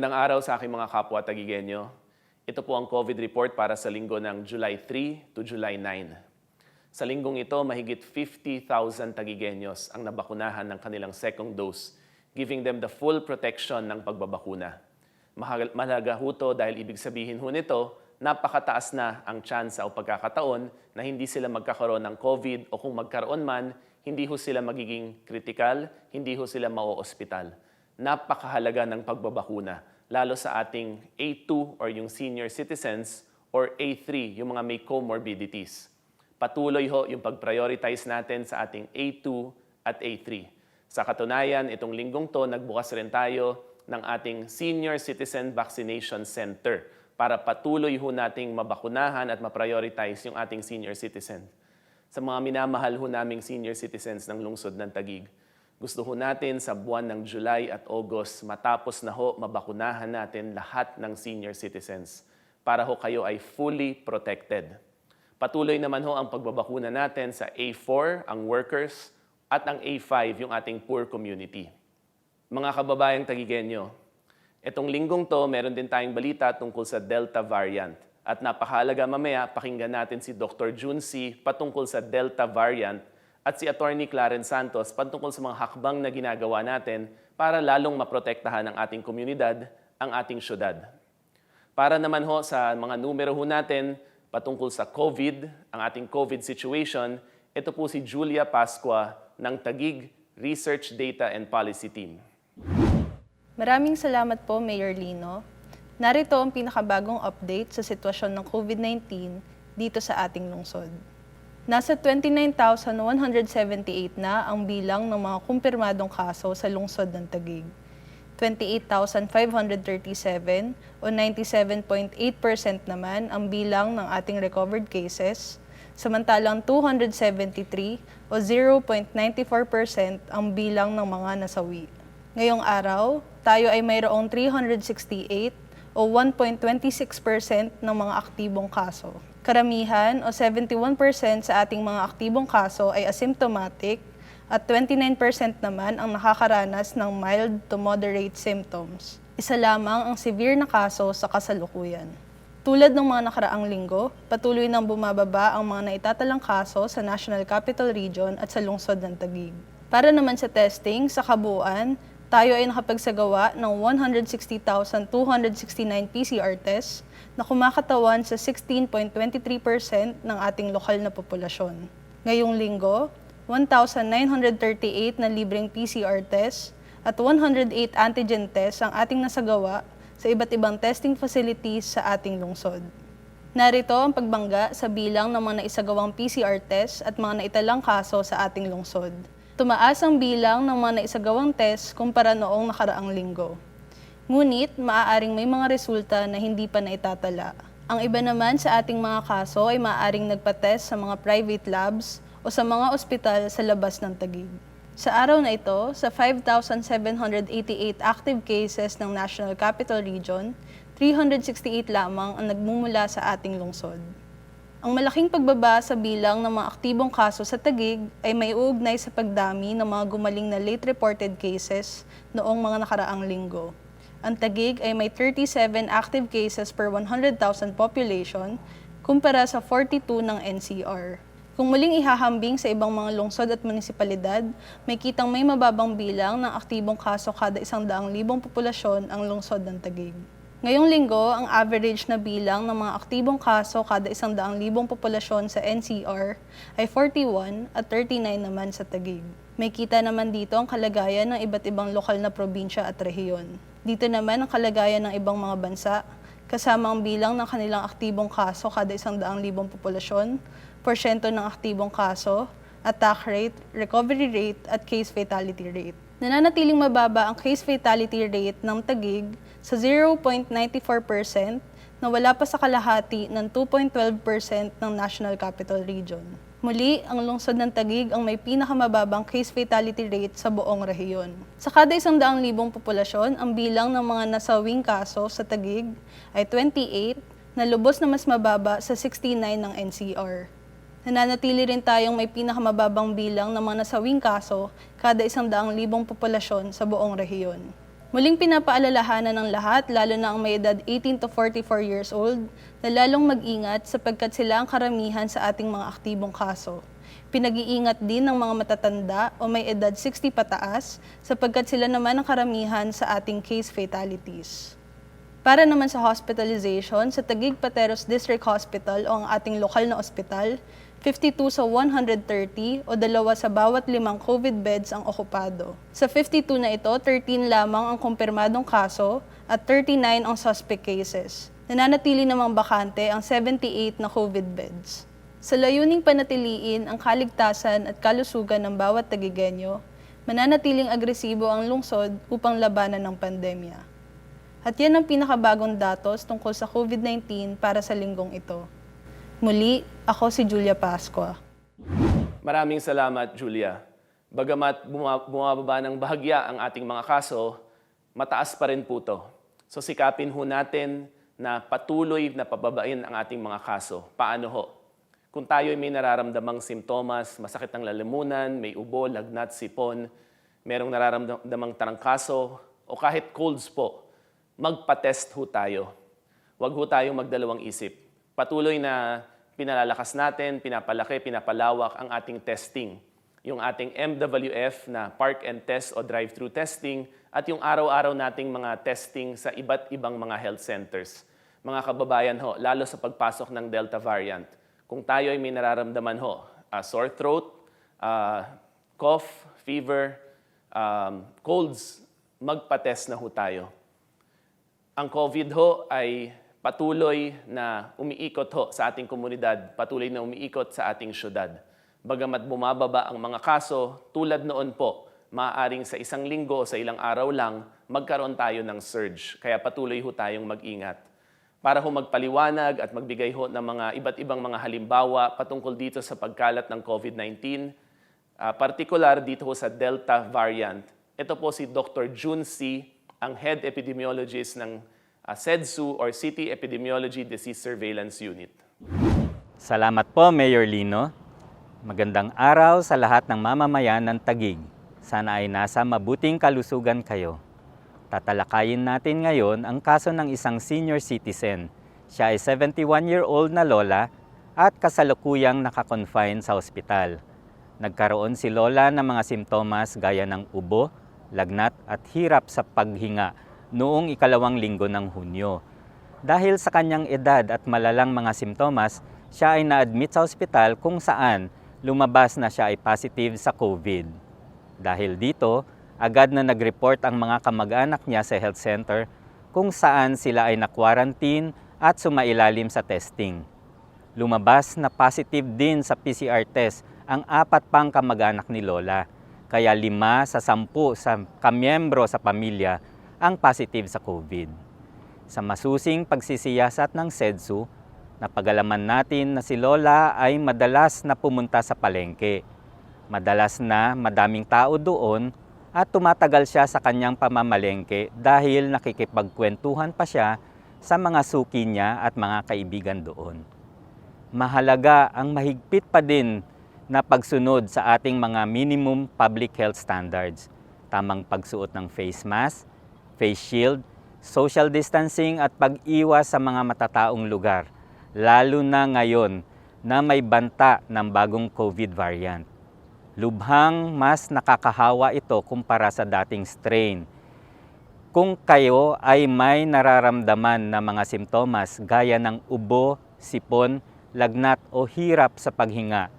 Magandang araw sa aking mga kapwa Tagigenyo. Ito po ang COVID report para sa linggo ng July 3 to July 9. Sa linggong ito, mahigit 50,000 Tagigenyos ang nabakunahan ng kanilang second dose, giving them the full protection ng pagbabakuna. Mahalaga ho to dahil ibig sabihin ho nito, napakataas na ang tsansa o pagkakataon na hindi sila magkakaroon ng COVID o kung magkaroon man, hindi ho sila magiging kritikal, hindi ho sila mao-ospital. Napakahalaga ng pagbabakuna, lalo sa ating A2 or yung senior citizens or A3, yung mga may comorbidities. Patuloy ho yung pag-prioritize natin sa ating A2 at A3. Sa katunayan, itong linggong to, nagbukas rin tayo ng ating Senior Citizen Vaccination Center para patuloy ho nating mabakunahan at ma-prioritize yung ating senior citizen. Sa mga minamahal ho naming senior citizens ng lungsod ng Taguig, gusto ho natin sa buwan ng July at August matapos na ho mabakunahan natin lahat ng senior citizens para ho kayo ay fully protected. Patuloy naman ho ang pagbabakuna natin sa A4, ang workers, at ang A5, yung ating poor community. Mga kababayang Tagigenyo, itong linggong to, meron din tayong balita tungkol sa Delta variant. At napakahalaga mamaya, pakinggan natin si Dr. Junsi patungkol sa Delta variant at si Attorney Clarence Santos patungkol sa mga hakbang na ginagawa natin para lalong maprotektahan ang ating komunidad, ang ating syudad. Para naman ho sa mga numero ho natin patungkol sa COVID, ang ating COVID situation, ito po si Julia Pascua ng Taguig Research Data and Policy Team. Maraming salamat po, Mayor Lino. Narito ang pinakabagong update sa sitwasyon ng COVID-19 dito sa ating lungsod. Nasa 29,178 na ang bilang ng mga kumpirmadong kaso sa lungsod ng Taguig. 28,537 o 97.8% naman ang bilang ng ating recovered cases, samantalang 273 o 0.94% ang bilang ng mga nasawi. Ngayong araw, tayo ay mayroong 368 o 1.26% ng mga aktibong kaso. Karamihan o 71% sa ating mga aktibong kaso ay asymptomatic at 29% naman ang nakakaranas ng mild to moderate symptoms. Isa lamang ang severe na kaso sa kasalukuyan. Tulad ng mga nakaraang linggo, patuloy nang bumababa ang mga naitatalang kaso sa National Capital Region at sa lungsod ng Taguig. Para naman sa testing, sa kabuuan, tayo ay nakapagsagawa ng 160,269 PCR tests na kumakatawan sa 16.23% ng ating lokal na populasyon. Ngayong linggo, 1,938 na libreng PCR tests at 108 antigen tests ang ating nasagawa sa iba't ibang testing facilities sa ating lungsod. Narito ang pagbangga sa bilang ng mga naisagawang PCR tests at mga naitalang kaso sa ating lungsod. Tumaas ang bilang ng mga naisagawang test kumpara noong nakaraang linggo. Ngunit, maaaring may mga resulta na hindi pa naitatala. Ang iba naman sa ating mga kaso ay maaaring nagpa-test sa mga private labs o sa mga ospital sa labas ng Taguig. Sa araw na ito, sa 5,788 active cases ng National Capital Region, 368 lamang ang nagmumula sa ating lungsod. Ang malaking pagbaba sa bilang ng mga aktibong kaso sa Taguig ay may uugnay sa pagdami ng mga gumaling na late reported cases noong mga nakaraang linggo. Ang Taguig ay may 37 active cases per 100,000 population kumpara sa 42 ng NCR. Kung muling ihahambing sa ibang mga lungsod at munisipalidad, may kitang may mababang bilang ng aktibong kaso kada 100,000 populasyon ang lungsod ng Taguig. Ngayong linggo, ang average na bilang ng mga aktibong kaso kada 100,000 populasyon sa NCR ay 41 at 39 naman sa Taguig. May kita naman dito ang kalagayan ng iba't ibang lokal na probinsya at rehiyon. Dito naman ang kalagayan ng ibang mga bansa, kasama ang bilang ng kanilang aktibong kaso kada 100,000 populasyon, porsyento ng aktibong kaso, attack rate, recovery rate, at case fatality rate. Nananatiling mababa ang case fatality rate ng Taguig sa 0.94% na wala pa sa kalahati ng 2.12% ng National Capital Region. Muli, ang lungsod ng Taguig ang may pinakamababang case fatality rate sa buong rehiyon. Sa kada 100,000 populasyon, ang bilang ng mga nasawing kaso sa Taguig ay 28 na lubos na mas mababa sa 69 ng NCR. Nananatili rin tayong may pinakamababang bilang ng mga nasawing kaso kada 100,000 populasyon sa buong rehiyon. Muling pinapaalalahanan ng lahat, lalo na ang may edad 18 to 44 years old, na lalong mag-ingat sapagkat sila ang karamihan sa ating mga aktibong kaso. Pinag-iingat din ng mga matatanda o may edad 60 pataas sapagkat sila naman ang karamihan sa ating case fatalities. Para naman sa hospitalization, sa Taguig Pateros District Hospital o ang ating lokal na ospital, 52 sa 130 o 2 sa bawat 5 COVID beds ang okupado. Sa 52 na ito, 13 lamang ang kumpirmadong kaso at 39 ang suspect cases. Nananatili namang bakante ang 78 na COVID beds. Sa layuning panatiliin ang kaligtasan at kalusugan ng bawat Taguigenyo, mananatiling agresibo ang lungsod upang labanan ng pandemya. At yan ang pinakabagong datos tungkol sa COVID-19 para sa linggong ito. Muli, ako si Julia Pascua. Maraming salamat, Julia. Bagamat bumababa ng bahagya ang ating mga kaso, mataas pa rin po ito. So sikapin ho natin na patuloy na pababain ang ating mga kaso. Paano ho? Kung tayo ay may nararamdamang simptomas, masakit ng lalamunan, may ubo, lagnat, sipon, merong nararamdamang tarangkaso, o kahit colds po, magpa-test ho tayo. Huwag ho tayong magdalawang isip. Patuloy na pinalalakas natin, pinapalaki, pinapalawak ang ating testing. Yung ating MWF na Park and Test o Drive-Thru Testing at yung araw-araw nating mga testing sa iba't ibang mga health centers. Mga kababayan ho, lalo sa pagpasok ng Delta variant, kung tayo ay may nararamdaman ho, sore throat, cough, fever, colds, magpa-test na ho tayo. Ang COVID ho ay patuloy na umiikot ho sa ating komunidad, patuloy na umiikot sa ating syudad. Bagamat bumababa ang mga kaso, tulad noon po, maaaring sa isang linggo o sa ilang araw lang, magkaroon tayo ng surge. Kaya patuloy ho tayong mag-ingat. Para ho magpaliwanag at magbigay ho ng mga iba't ibang mga halimbawa patungkol dito sa pagkalat ng COVID-19, partikular dito ho sa Delta variant. Ito po si Dr. Jun C., ang Head Epidemiologist ng CEDSU or City Epidemiology Disease Surveillance Unit. Salamat po, Mayor Lino. Magandang araw sa lahat ng mamamayan ng Taguig. Sana ay nasa mabuting kalusugan kayo. Tatalakayin natin ngayon ang kaso ng isang senior citizen. Siya ay 71-year-old na lola at kasalukuyang nakakonfine sa ospital. Nagkaroon si lola ng mga simptomas gaya ng ubo, lagnat at hirap sa paghinga noong 2 linggo ng Hunyo. Dahil sa kanyang edad at malalang mga simptomas, siya ay na-admit sa ospital kung saan lumabas na siya ay positive sa COVID. Dahil dito, agad na nag-report ang mga kamag-anak niya sa health center kung saan sila ay na-quarantine at sumailalim sa testing. Lumabas na positive din sa PCR test ang 4 pang kamag-anak ni Lola, kaya 5 sa 10 sa kamiyembro sa pamilya ang positive sa COVID. Sa masusing pagsisiyasat ng CEDSU, napagalaman natin na si Lola ay madalas na pumunta sa palengke. Madalas na madaming tao doon at tumatagal siya sa kanyang pamamalengke dahil nakikipagkwentuhan pa siya sa mga suki niya at mga kaibigan doon. Mahalaga ang mahigpit pa din na pagsunod sa ating mga minimum public health standards. Tamang pagsuot ng face mask, face shield, social distancing at pag-iwas sa mga matataong lugar, lalo na ngayon na may banta ng bagong COVID variant. Lubhang mas nakakahawa ito kumpara sa dating strain. Kung kayo ay may nararamdaman na mga simptomas gaya ng ubo, sipon, lagnat o hirap sa paghinga,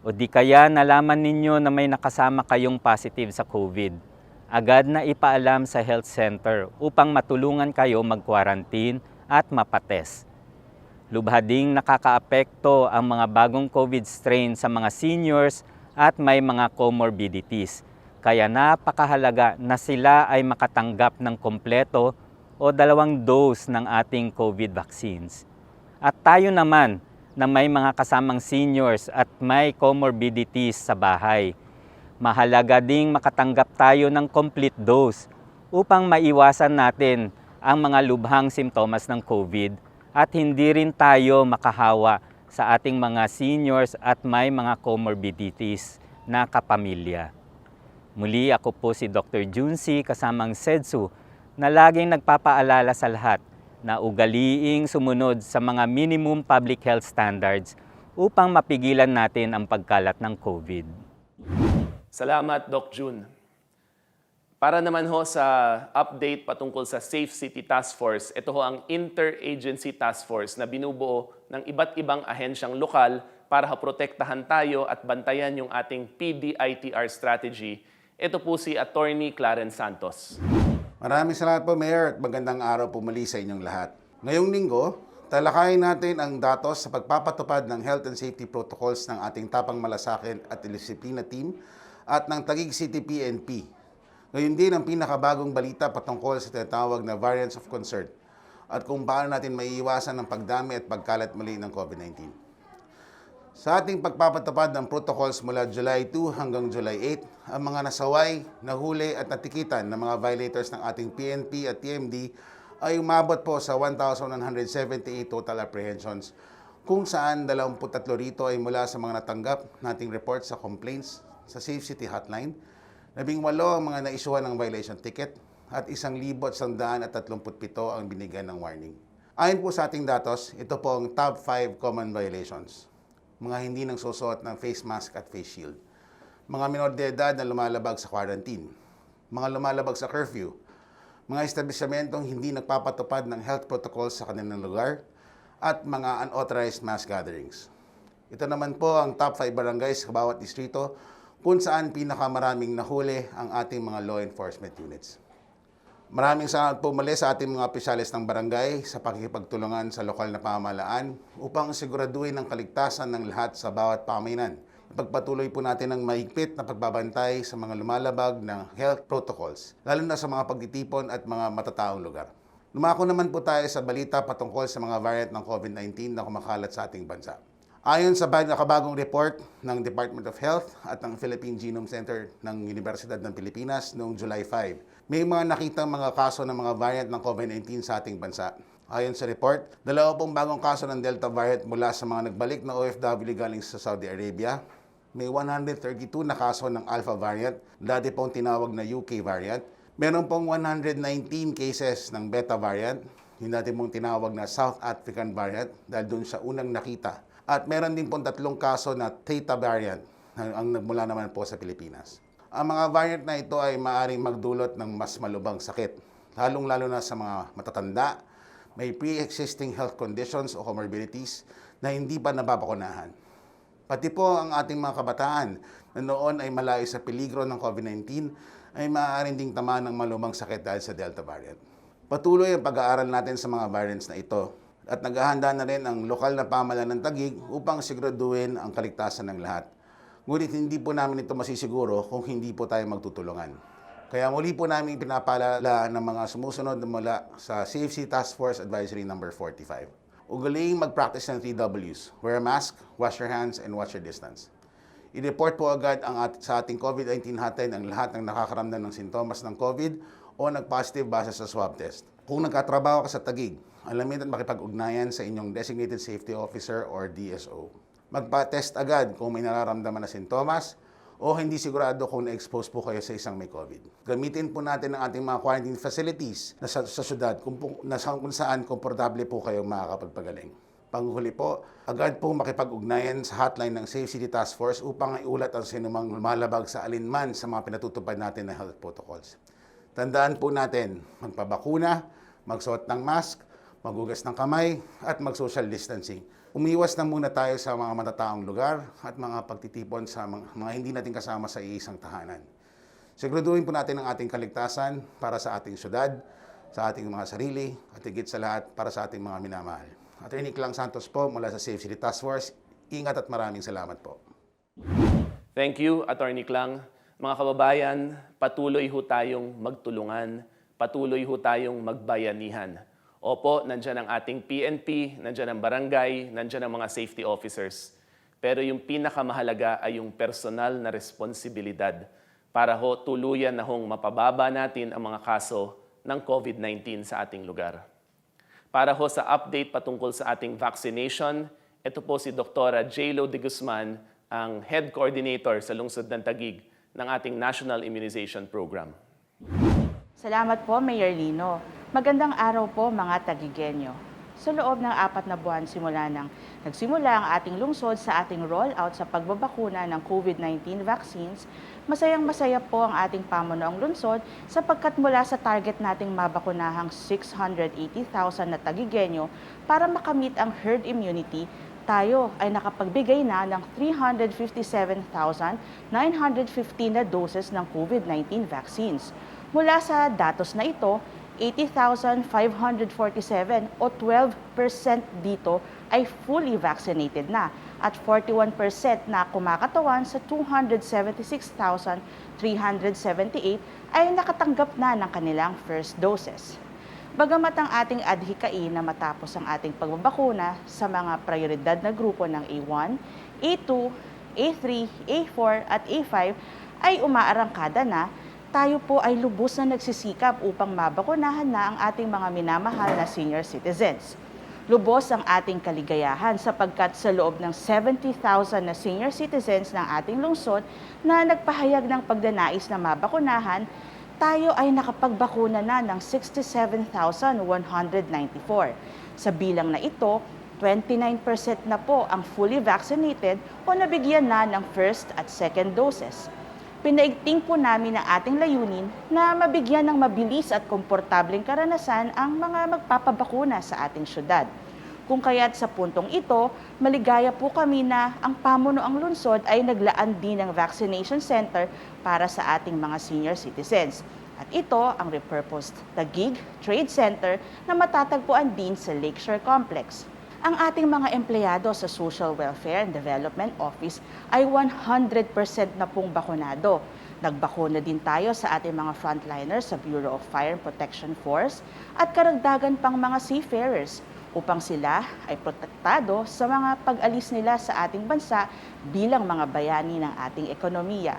o di kaya nalaman ninyo na may nakasama kayong positive sa COVID, agad na ipaalam sa health center upang matulungan kayo mag-quarantine at mapatest. Lubhading nakakaapekto ang mga bagong COVID strain sa mga seniors at may mga comorbidities. Kaya napakahalaga na sila ay makatanggap ng kompleto o 2 dose ng ating COVID vaccines. At tayo naman na may mga kasamang seniors at may comorbidities sa bahay, mahalaga ding makatanggap tayo ng complete dose upang maiwasan natin ang mga lubhang simptomas ng COVID at hindi rin tayo makahawa sa ating mga seniors at may mga comorbidities na kapamilya. Muli ako po si Dr. Jun C. kasamang CEDSU na laging nagpapaalala sa lahat na ugaliing sumunod sa mga minimum public health standards upang mapigilan natin ang pagkalat ng COVID. Salamat, Doc June. Para naman ho sa update patungkol sa Safe City Task Force, ito ho ang Interagency Task Force na binubuo ng iba't ibang ahensyang lokal para protektahan tayo at bantayan yung ating PDITR strategy. Ito po si Attorney Clarence Santos. Maraming salamat po, Mayor, at magandang araw po muli sa inyong lahat. Ngayong linggo, talakayin natin ang datos sa pagpapatupad ng health and safety protocols ng ating Tapang Malasakit at Disiplina Team at ng Taguig City PNP. Ngayon din ang pinakabagong balita patungkol sa tinatawag na variants of concern at kung paano natin maiiwasan ang pagdami at pagkalat muli ng COVID-19. Sa ating pagpapatupad ng protocols mula July 2 hanggang July 8, ang mga nasaway, nahuli at natikitan ng mga violators ng ating PNP at TMD ay umabot po sa 1,178 total apprehensions, kung saan 23 rito ay mula sa mga natanggap nating reports sa complaints sa Safe City Hotline, 18 ang mga naisyuhan ng violation ticket at 1,137 ang binigyan ng warning. Ayon po sa ating datos, ito po ang top 5 common violations. Mga hindi nang susuot ng face mask at face shield, mga minor de edad na lumalabag sa quarantine, mga lumalabag sa curfew, mga establishmentong hindi nagpapatupad ng health protocols sa kanilang lugar, at mga unauthorized mass gatherings. Ito naman po ang top 5 barangays sa bawat distrito kung saan pinakamaraming nahuli ang ating mga law enforcement units. Maraming salamat po muli sa ating mga opisyalis ng barangay sa pakikipagtulungan sa lokal na pamahalaan upang siguraduhin ang kaligtasan ng lahat sa bawat pamayanan. Pagpatuloy po natin ang mahigpit na pagbabantay sa mga lumalabag ng health protocols, lalo na sa mga pagtitipon at mga matataong lugar. Lumako naman po tayo sa balita patungkol sa mga variant ng COVID-19 na kumakalat sa ating bansa. Ayon sa nakabagong report ng Department of Health at ng Philippine Genome Center ng Universidad ng Pilipinas noong July 5, may mga nakitang mga kaso ng mga variant ng COVID-19 sa ating bansa. Ayon sa report, 2 bagong kaso ng Delta variant mula sa mga nagbalik na OFW galing sa Saudi Arabia. May 132 na kaso ng Alpha variant, dati pong tinawag na UK variant. Meron pong 119 cases ng Beta variant, yung dati pong tinawag na South African variant, dahil doon siya unang nakita. At meron din pong 3 kaso na Theta variant, ang nagmula naman po sa Pilipinas. Ang mga variant na ito ay maaaring magdulot ng mas malubhang sakit, lalong-lalo na sa mga matatanda, may pre-existing health conditions o comorbidities na hindi pa nababakunahan. Pati po ang ating mga kabataan na noon ay malayo sa peligro ng COVID-19 ay maaaring ding tamaan ng malubhang sakit dahil sa Delta variant. Patuloy ang pag-aaral natin sa mga variants na ito at naghahanda na rin ang lokal na pamahalaan ng Taguig upang siguraduhin ang kaligtasan ng lahat. Ngunit hindi po namin ito masisiguro kung hindi po tayo magtutulungan. Kaya muli po namin pinapaalala ng mga sumusunod mula sa Safe City Task Force Advisory No. 45. Ugaliing mag-practice ng 3 Ws. Wear a mask, wash your hands, and watch your distance. I-report po agad sa ating COVID-19 hotline ang lahat ng nakakaramdam ng sintomas ng COVID o nag-positive base sa swab test. Kung nagkatrabaho ka sa Taguig, alamin at makipag-ugnayan sa inyong Designated Safety Officer or DSO. Magpa-test agad kung may nararamdaman na sintomas o hindi sigurado kung na-expose po kayo sa isang may COVID. Gamitin po natin ang ating mga quarantine facilities na sa syudad kung saan komportable po kayo makakapagpagaling. Panghuli po, agad po makipag-ugnayan sa hotline ng Safe City Task Force upang iulat ang sinumang lumalabag sa alinman sa mga pinatutupad natin na health protocols. Tandaan po natin, magpabakuna, magsuot ng mask, maghugas ng kamay, at mag-social distancing. Umiwas na muna tayo sa mga matataong lugar at mga pagtitipon sa mga hindi natin kasama sa iisang tahanan. Siguraduhin po natin ang ating kaligtasan para sa ating syudad, sa ating mga sarili, at higit sa lahat para sa ating mga minamahal. Attorney Clang Santos po mula sa Safe City Task Force. Ingat at maraming salamat po. Thank you, Attorney Clang. Mga kababayan, patuloy ho tayong magtulungan, patuloy ho tayong magbayanihan. Opo, nandyan ang ating PNP, nandyan ang barangay, nandyan ang mga safety officers. Pero yung pinakamahalaga ay yung personal na responsibilidad para ho tuluyan na hong mapababa natin ang mga kaso ng COVID-19 sa ating lugar. Para ho sa update patungkol sa ating vaccination, ito po si Dr. J.Lo de Guzman, ang Head Coordinator sa Lungsod ng Taguig ng ating National Immunization Program. Salamat po, Mayor Lino. Magandang araw po mga Tagigenyo. Sa loob ng 4 na buwan simula nang nagsimula ang ating lungsod sa ating rollout sa pagbabakuna ng COVID-19 vaccines, masayang-masaya po ang ating pamunuang lungsod sapagkat mula sa target nating mabakunahang 680,000 na Tagigenyo para makamit ang herd immunity, tayo ay nakapagbigay na ng 357,915 na doses ng COVID-19 vaccines. Mula sa datos na ito, 80,547 o 12% dito ay fully vaccinated na at 41% na kumakatawan sa 276,378 ay nakatanggap na ng kanilang first doses. Bagamat ang ating adhikain na matapos ang ating pagbabakuna sa mga prioridad na grupo ng A1, A2, A3, A4 at A5 ay umaarangkada na, tayo po ay lubos na nagsisikap upang mabakunahan na ang ating mga minamahal na senior citizens. Lubos ang ating kaligayahan sapagkat sa loob ng 70,000 na senior citizens ng ating lungsod na nagpahayag ng pagdanais na mabakunahan, tayo ay nakapagbakuna na ng 67,194. Sa bilang na ito, 29% na po ang fully vaccinated o nabigyan na ng first at second doses. Pinaigting po namin ang ating layunin na mabigyan ng mabilis at komportableng karanasan ang mga magpapabakuna sa ating syudad. Kung kaya't sa puntong ito, maligaya po kami na ang pamunuang lungsod ay naglaan din ng vaccination center para sa ating mga senior citizens. At ito ang repurposed Taguig Trade Center na matatagpuan din sa Lakeshore Complex. Ang ating mga empleyado sa Social Welfare and Development Office ay 100% na pong bakunado. Nagbakuna din tayo sa ating mga frontliners sa Bureau of Fire and Protection Force at karagdagan pang mga seafarers upang sila ay protektado sa mga pag-alis nila sa ating bansa bilang mga bayani ng ating ekonomiya.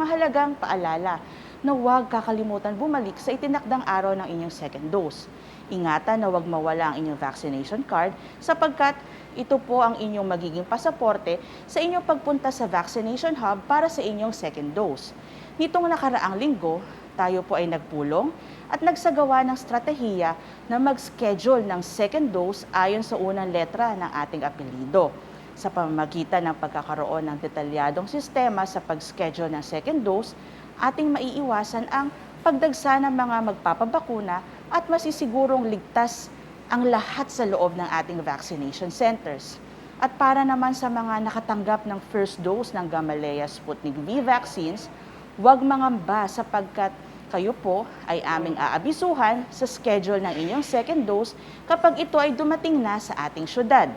Mahalagang paalala na huwag kakalimutan bumalik sa itinakdang araw ng inyong second dose. Ingatan na huwag mawala ang inyong vaccination card sapagkat ito po ang inyong magiging pasaporte sa inyong pagpunta sa vaccination hub para sa inyong second dose. Nitong nakaraang linggo, tayo po ay nagpulong at nagsagawa ng strategiya na mag-schedule ng second dose ayon sa unang letra ng ating apelyido. Sa pamamagitan ng pagkakaroon ng detalyadong sistema sa pag-schedule ng second dose, ating maiiwasan ang pagdagsa ng mga magpapabakuna at masisigurong ligtas ang lahat sa loob ng ating vaccination centers. At para naman sa mga nakatanggap ng first dose ng Gamaleya Sputnik V vaccines, huwag mangamba sapagkat kayo po ay aming aabisuhan sa schedule ng inyong second dose kapag ito ay dumating na sa ating syudad.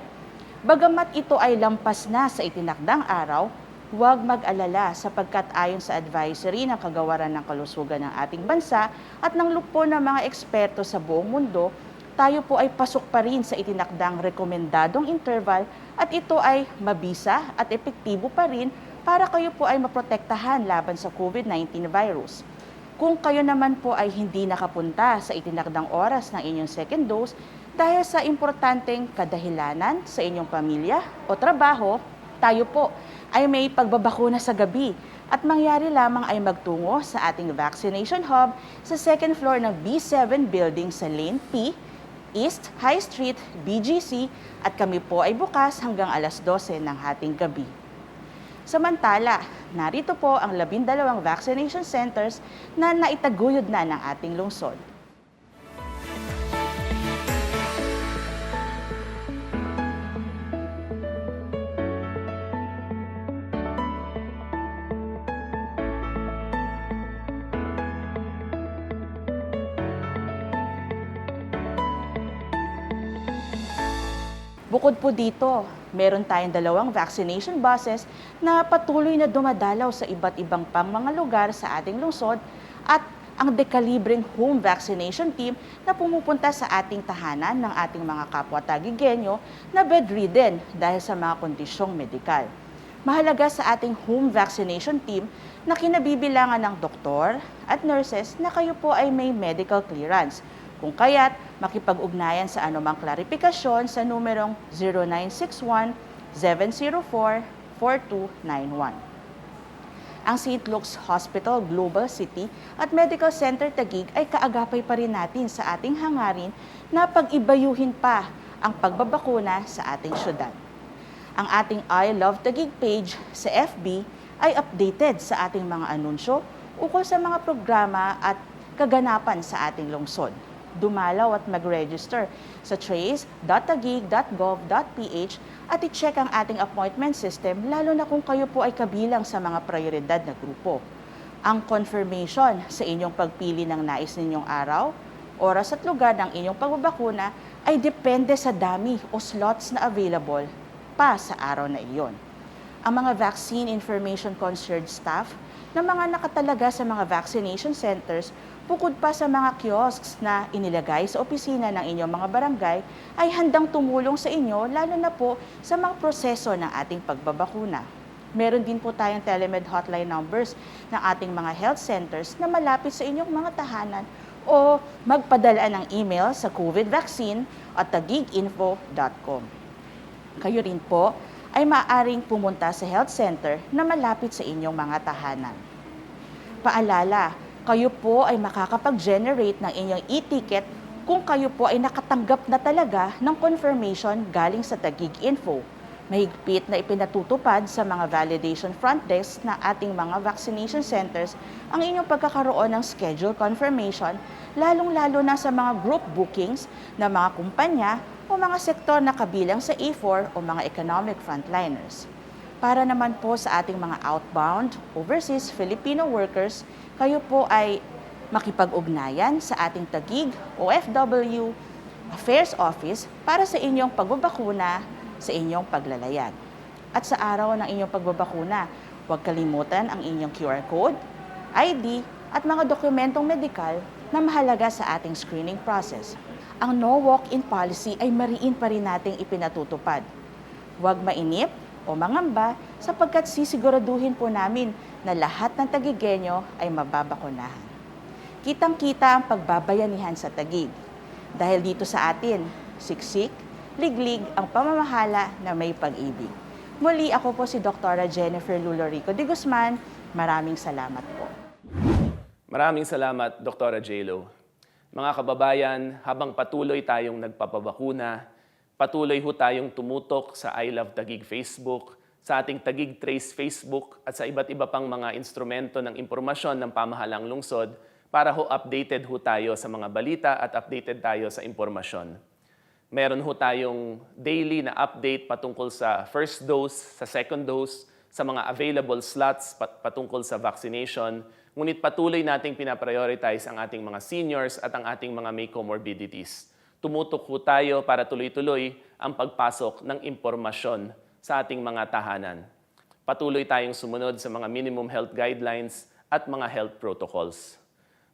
Bagamat ito ay lampas na sa itinakdang araw, huwag mag-alala sapagkat ayon sa advisory ng Kagawaran ng Kalusugan ng ating bansa at ng lukpo ng mga eksperto sa buong mundo, tayo po ay pasok pa rin sa itinakdang rekomendadong interval at ito ay mabisa at epektibo pa rin para kayo po ay maprotektahan laban sa COVID-19 virus. Kung kayo naman po ay hindi nakapunta sa itinakdang oras ng inyong second dose dahil sa importanteng kadahilanan sa inyong pamilya o trabaho, tayo po ay may pagbabakuna sa gabi at mangyari lamang ay magtungo sa ating vaccination hub sa second floor ng B7 building sa Lane P, East High Street, BGC at kami po ay bukas hanggang alas 12 ng hating gabi. Samantala, narito po ang 12 vaccination centers na naitaguyod na ng ating lungsod. Bukod po dito, meron tayong 2 vaccination buses na patuloy na dumadalaw sa iba't ibang pang mga lugar sa ating lungsod at ang dekalibreng home vaccination team na pumupunta sa ating tahanan ng ating mga kapwa Tagigenyo na bedridden dahil sa mga kondisyong medikal. Mahalaga sa ating home vaccination team na kinabibilangan ng doktor at nurses na kayo po ay may medical clearance. Kung kaya't, makipag-ugnayan sa anumang klarifikasyon sa numerong 0961-704-4291. Ang St. Luke's Hospital Global City at Medical Center Taguig ay kaagapay pa rin natin sa ating hangarin na pag-ibayuhin pa ang pagbabakuna sa ating syudad. Ang ating I Love Taguig page sa FB ay updated sa ating mga anunsyo ukol sa mga programa at kaganapan sa ating lungsod. Dumalaw at mag-register sa trace.taguig.gov.ph at i-check ang ating appointment system lalo na kung kayo po ay kabilang sa mga prioridad na grupo. Ang confirmation sa inyong pagpili ng nais ninyong araw, oras at lugar ng inyong pagbabakuna ay depende sa dami o slots na available pa sa araw na iyon. Ang mga vaccine information concierge staff na mga nakatalaga sa mga vaccination centers bukod pa sa mga kiosks na inilagay sa opisina ng inyong mga barangay ay handang tumulong sa inyo lalo na po sa mga proseso ng ating pagbabakuna. Meron din po tayong telemed hotline numbers ng ating mga health centers na malapit sa inyong mga tahanan o magpadala ng email sa covidvaccine@taguiginfo.com. Kayo rin po ay maaaring pumunta sa health center na malapit sa inyong mga tahanan. Paalala, kayo po ay makakapag-generate ng inyong e-ticket kung kayo po ay nakatanggap na talaga ng confirmation galing sa Taguig Info. Mahigpit na ipinatutupad sa mga validation front desk na ating mga vaccination centers ang inyong pagkakaroon ng schedule confirmation, lalong-lalo na sa mga group bookings na mga kumpanya o mga sektor na kabilang sa E4 o mga economic frontliners. Para naman po sa ating mga outbound, overseas Filipino workers, kayo po ay makipag-ugnayan sa ating Taguig OFW Affairs Office para sa inyong pagbabakuna sa inyong paglalayag. At sa araw ng inyong pagbabakuna, huwag kalimutan ang inyong QR code, ID at mga dokumentong medikal na mahalaga sa ating screening process. Ang no walk-in policy ay mariin pa rin nating ipinatutupad. Huwag mainip o mangamba sapagkat sisiguraduhin po namin na lahat ng Taguigenyo ay mababakunahan. Kitang-kita ang pagbabayanihan sa Taguig. Dahil dito sa atin, siksik, liglig ang pamamahala na may pag-ibig. Muli ako po si Dr. Jennifer Lulorico de Guzman. Maraming salamat po. Maraming salamat, Dr. J.Lo. Mga kababayan, habang patuloy tayong nagpapabakuna, patuloy ho tayong tumutok sa I Love Taguig Facebook, sa ating Taguig Trace Facebook at sa iba't iba pang mga instrumento ng impormasyon ng pamahalang lungsod para ho updated ho tayo sa mga balita at updated tayo sa impormasyon. Meron ho tayong daily na update patungkol sa first dose, sa second dose, sa mga available slots patungkol sa vaccination. Ngunit patuloy nating pinaprioritize ang ating mga seniors at ang ating mga may comorbidities. Tumutok ho tayo para tuloy-tuloy ang pagpasok ng impormasyon sa ating mga tahanan. Patuloy tayong sumunod sa mga minimum health guidelines at mga health protocols.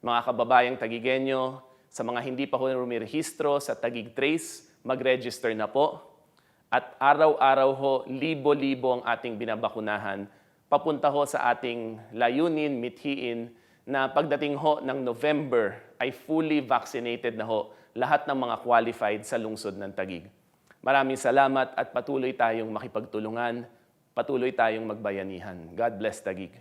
Mga kababayang Taguigenyo, sa mga hindi pa ho rumirehistro sa Taguig Trace, mag-register na po. At araw-araw ho, libo-libo ang ating binabakunahan. Papunta ho sa ating layunin, mithiin, na pagdating ho ng November ay fully vaccinated na ho lahat ng mga qualified sa lungsod ng Taguig. Maraming salamat at patuloy tayong makipagtulungan, patuloy tayong magbayanihan. God bless Taguig.